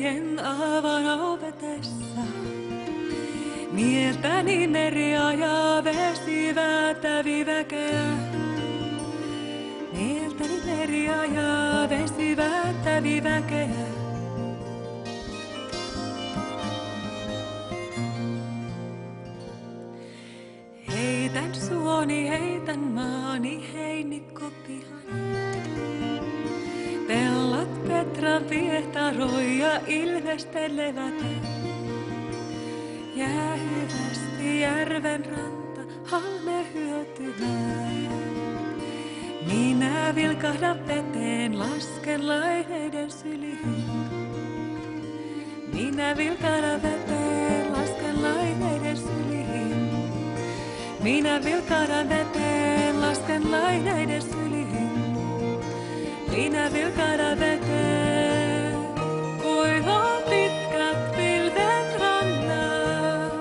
lohen avanavetessa. Mieltäni meriä ja vesi vääntävi väkeä. Mieltäni meriä ja vesi vääntävi väkeä. Heitän suoni, heitän maani, heinikko pihani. Pellot Petra piehtaroi ja ilvestelevät. Jää hyvästi järven ranta, halme hyötymään. Minä vilkahdan veteen, lasken laineiden syliin. Minä vilkahdan veteen, lasken laineiden syliin. Minä vilkahdan veteen, lasken laineiden syliin. Minä vilkahdan veteen, kuivaa pitkät pilvet rannat.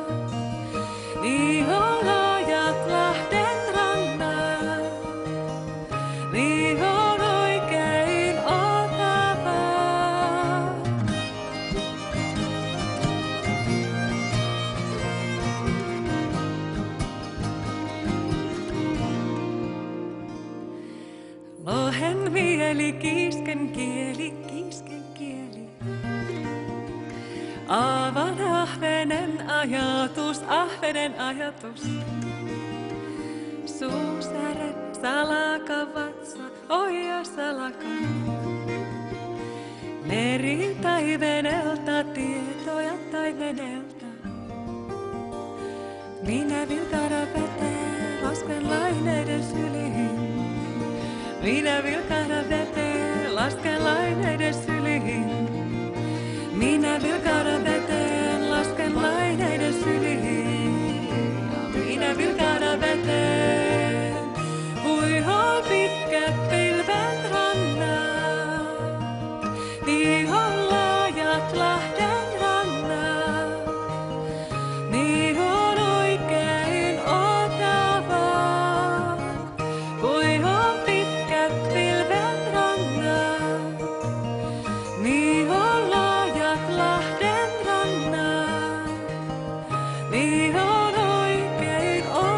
Niin on laajat Lahden rannat, niin on oikein Otava. Lohen mieli, kiisken kieli, kiisken kieli. Avan ahvenen ajatus, ahvenen ajatus. Suusäre, salaka, vatsa, oja salaka. Meri taimenelta, tietoja taimenelta. Minä vilkahdan veteen, lasken laineiden syliin. Minä vilkahdan veteen, lasken laineiden syliin. Minä vilkahdan veteen, lasken laineiden syliin. Minä vilkahdan veteen, huihoo pitkät pilvet rannat. Niin on laajat Lahden rannat, niin on oikein Otava. Huihoo pitkät pilvet rannat, niin on laajat Lahden rannat, niin on oikein Otava.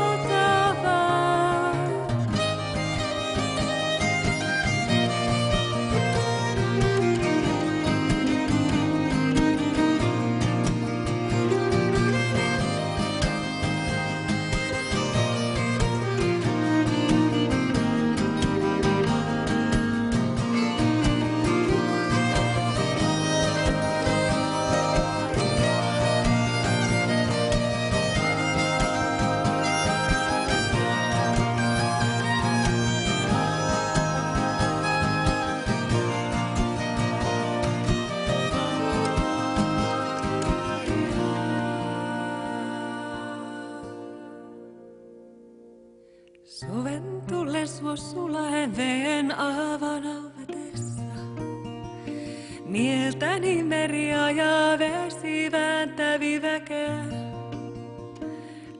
Suven tulles sulaen veen avanavetessa. Mieltäni meriä ja vesi vääntävi väkeä.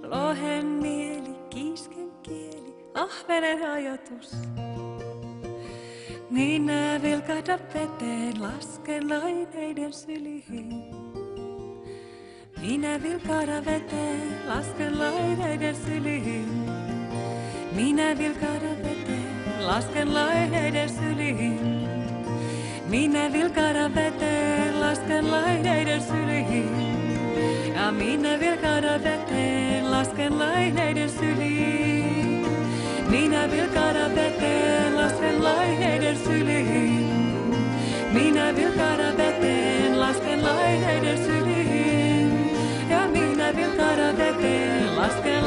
Lohen mieli, kiisken kieli, ahvenen ajatus. Minä vilkahdan veteen, lasken laineiden syliin. Minä vilkahdan veteen, lasken laineiden syliin. Minä vilkahdan veteen, lasken laineiden syliin. Minä vilkahdan veteen, lasken laineiden syliin. Ja minä vilkahdan veteen, lasken laineiden syliin. Minä vilkahdan veteen, lasken laineiden syliin. Minä vilkahdan veteen, lasken laineiden syliin. Ja minä vilkahdan veteen, lasken